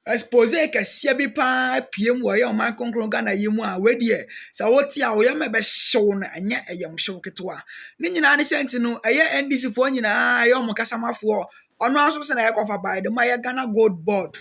expose kɛseɛ bi paa piem wɔ yɛ ɔman kronkron Ghana yi mu a wedie sɛ wote a woyɛ mɛbɛ hyew no ɛnyɛ ɛyɛ hyew ketewa ne nyinaa ne sɛnti no ɛyɛ NDC foɔ nyinaa ɛyɛ ɔmo kasamafoɔ ɔno aso sɛ na ɛyɛ kɔfa by the my Ghana Gold Board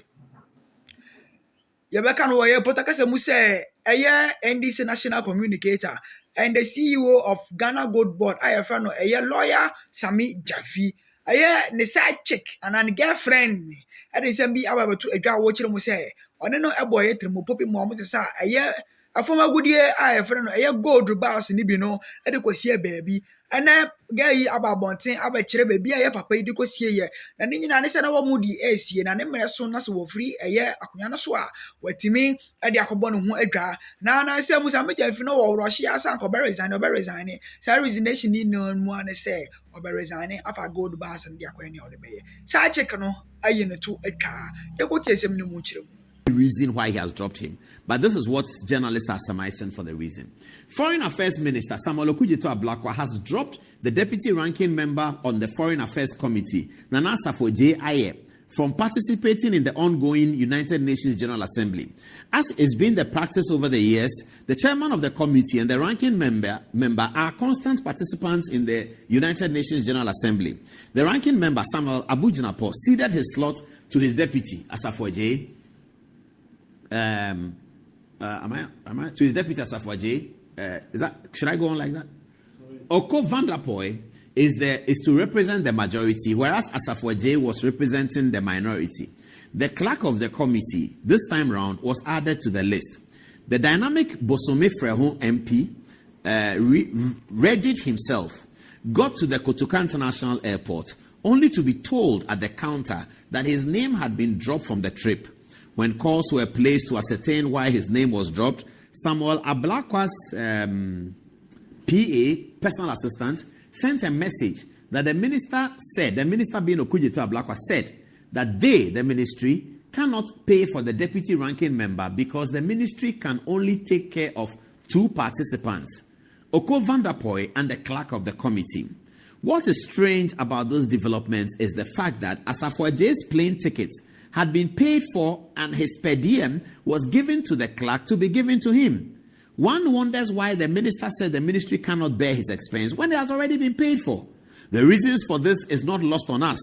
yɛbɛka no wɔyɛ potakasa mu sɛ ɛyɛ NDC national communicator and the CEO of Ghana Gold Board I friend no ɛyɛ lawyer Sami Jaffi ɛyɛ ne side chick and an girlfriend ɛde sɛ bi ababeto adwa wo kyerɛ mu sɛ ɔne no ɛbɔ yɛ trimo popi mu ɔmo te sɛ ɛyɛ afɔma gudie a friend no ɛyɛ gold bars ni bi no ɛde kɔsie baabi ɛnɛ gay ababɔnten abɛkyerɛ baabi a yɛ papa yi de kɔsie yɛ na ne nyina ne sɛ na wɔn mu di esie na ne mmerɛ so na sɛ wɔfiri ɛyɛ akonya no so a wɔtimi ɛde akɔbɔ ne ho adwa na sɛ musa megya fi no wɔ rɔhye asan kɔ resign sɛ resignation ni no mu ane sɛ resign afa gold bars and de akɔnya ne ɔde bɛyɛ saa check no ayi ne to atwa de ko tie sɛm ne mu kyerɛ mu reason why he has dropped him. But this is what journalists are surmising for the reason. Foreign Affairs Minister Samuel Okudzeto Ablakwa has dropped the deputy ranking member on the Foreign Affairs Committee, Nana Asafo-Adjei, from participating in the ongoing United Nations General Assembly. As is been the practice over the years, the chairman of the committee and the ranking member are constant participants in the United Nations General Assembly. The ranking member, Samuel Abujinapo, ceded his slot to his deputy, Asafo-Adjei. Am I to his deputy Asafo-Adjei? Should I go on like that? Oko van der Poel is to represent the majority, whereas Asafo-Adjei was representing the minority. The clerk of the committee this time round was added to the list. The dynamic Bosome Frehon MP readied himself, got to the Kotoka International Airport, only to be told at the counter that his name had been dropped from the trip. When calls were placed to ascertain why his name was dropped, Samuel Ablakwa's PA, personal assistant, sent a message that the minister being Okudzeto Ablakwa, said that they, the ministry, cannot pay for the deputy ranking member because the ministry can only take care of 2 participants, Oko van der Poel and the clerk of the committee. What is strange about this development is the fact that Asafo-Adjei's plane tickets had been paid for and his per diem was given to the clerk to be given to him. One wonders why the minister said the ministry cannot bear his expense when it has already been paid for. The reasons for this is not lost on us.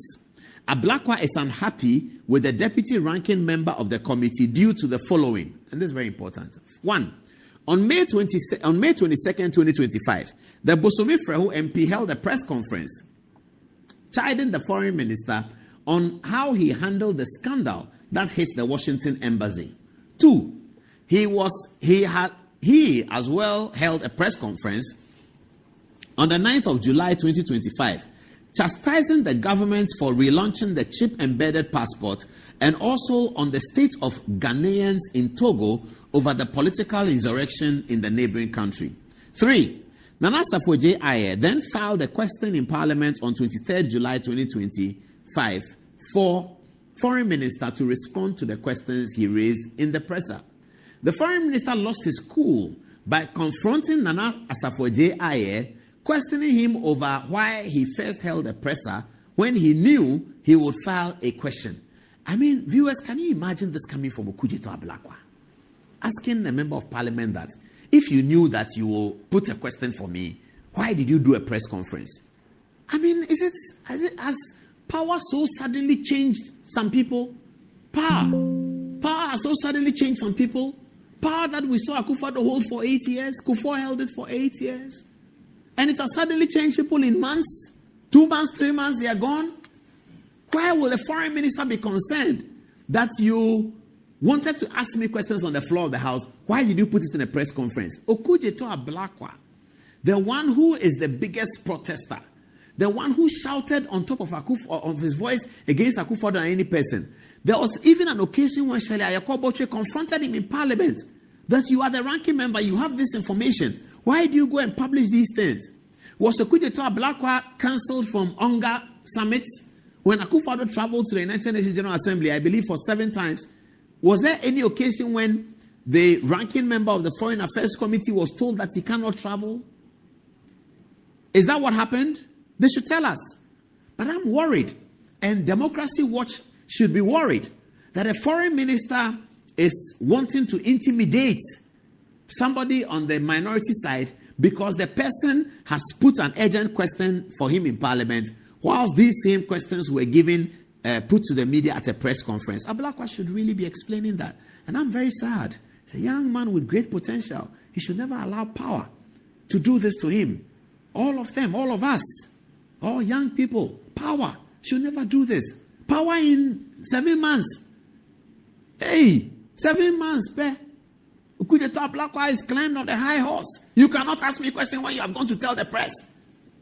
Ablakwa is unhappy with the deputy ranking member of the committee due to the following, and this is very important. 1. On May 22nd, 2025, the Bosome Frehon MP held a press conference chiding the foreign minister on how he handled the scandal that hit the Washington embassy. 2. He as well held a press conference on the 9th of July 2025, chastising the government for relaunching the chip-embedded passport and also on the state of Ghanaians in Togo over the political insurrection in the neighboring country. 3. Nana Asafo-Adjei then filed a question in Parliament on 23rd July 2025 for Foreign Minister to respond to the questions he raised in the presser. The Foreign Minister lost his cool by confronting Nana Asafo-Adjei, questioning him over why he first held a presser when he knew he would file a question. I mean, viewers, can you imagine this coming from Okudzeto Ablakwa? Asking a member of parliament that, if you knew that you will put a question for me, why did you do a press conference? I mean, has power so suddenly changed some people? Power has so suddenly changed some people? Power that we saw Akufo-Addo hold for 8 years, Kufuor held it for 8 years. And it has suddenly changed people in months, 2 months, 3 months, they are gone. Why will a foreign minister be concerned that you wanted to ask me questions on the floor of the house? Why did you put it in a press conference? Okudzeto Ablakwa, the one who is the biggest protester, the one who shouted on top of his voice against Akufo-Addo and any person. There was even an occasion when Shelley Ayakoboche confronted him in Parliament that you are the ranking member, you have this information. Why do you go and publish these things? Was Okudzeto Ablakwa cancelled from UNGA summits when Akufo-Addo traveled to the United Nations General Assembly, I believe for 7 times? Was there any occasion when the ranking member of the Foreign Affairs Committee was told that he cannot travel? Is that what happened? They should tell us. But I'm worried, and Democracy Watch should be worried, that a foreign minister is wanting to intimidate somebody on the minority side because the person has put an urgent question for him in parliament, whilst these same questions were given, put to the media at a press conference. Ablakwa should really be explaining that. And I'm very sad. He's a young man with great potential. He should never allow power to do this to him. All of them, all of us, all young people, power should never do this. Power in 7 months. Hey, 7 months, be. Ablakwa is climbed on the high horse. You cannot ask me a question when you have gone to tell the press.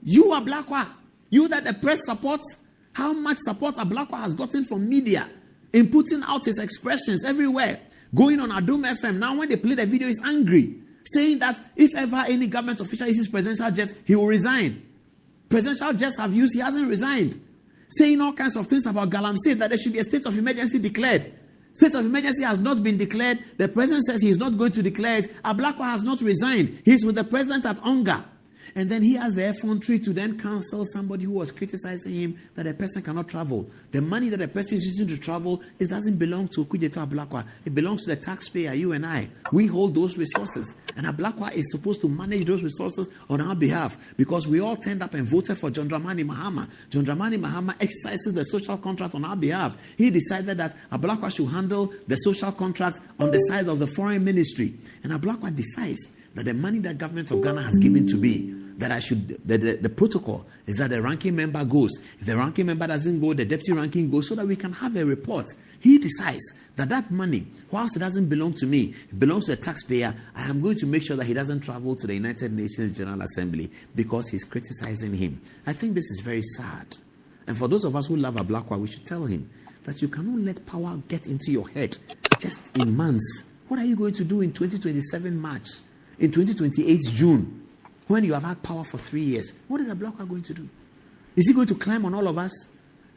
You Ablakwa, you that the press supports, how much support Ablakwa has gotten from media in putting out his expressions everywhere. Going on Adum FM, now when they play the video, he's angry, saying that if ever any government official uses presidential jets, he will resign. Presidential jets have used, he hasn't resigned. Saying all kinds of things about Galamsey, that there should be a state of emergency declared. State of emergency has not been declared. The president says he is not going to declare it. Ablakwa has not resigned. He's with the president at Onga. And then he has the effrontery to then counsel somebody who was criticizing him that a person cannot travel. The money that a person is using to travel doesn't belong to Okujeto Ablakwa. It belongs to the taxpayer, you and I. We hold those resources. And Ablakwa is supposed to manage those resources on our behalf because we all turned up and voted for John Dramani Mahama. John Dramani Mahama exercises the social contract on our behalf. He decided that Ablakwa should handle the social contract on the side of the foreign ministry. And Ablakwa decides that the money that government of Ghana has given to me, that I should, the protocol is that the ranking member goes. If the ranking member doesn't go, the deputy ranking goes, so that we can have a report. He decides that that money, whilst it doesn't belong to me, it belongs to the taxpayer. I am going to make sure that he doesn't travel to the United Nations General Assembly because he's criticizing him. I think this is very sad. And for those of us who love Ablakwa, we should tell him that you cannot let power get into your head just in months. What are you going to do in 2027 March? In 2028 June? When you have had power for 3 years, what is Ablakwa going to do? Is he going to climb on all of us?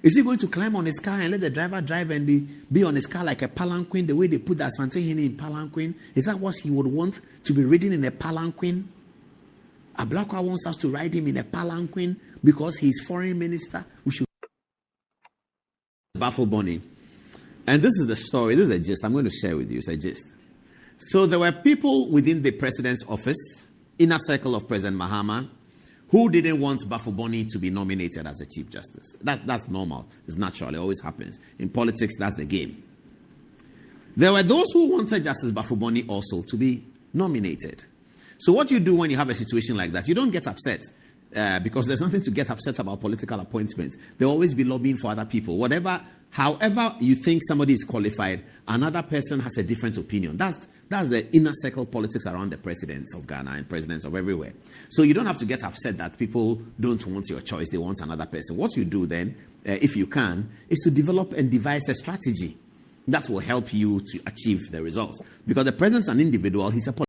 Is he going to climb on his car and let the driver drive and be on his car like a palanquin, the way they put that Asante Hene in palanquin? Is that what he would want, to be ridden in a palanquin? Ablakwa wants us to ride him in a palanquin because he's foreign minister. We should baffle Bonnie. And this is the story. This is a gist. I'm going to share with you. It's a gist. So there were people within the president's office, inner circle of President Mahama, who didn't want Bafuboni to be nominated as the Chief Justice. That's normal. It's natural. It always happens. In politics, that's the game. There were those who wanted Justice Bafuboni also to be nominated. So what you do when you have a situation like that, you don't get upset because there's nothing to get upset about political appointments. They'll always be lobbying for other people. However you think somebody is qualified, another person has a different opinion. That's the inner circle politics around the presidents of Ghana and presidents of everywhere. So you don't have to get upset that people don't want your choice. They want another person. What you do then, if you can, is to develop and devise a strategy that will help you to achieve the results. Because the president's an individual. He's a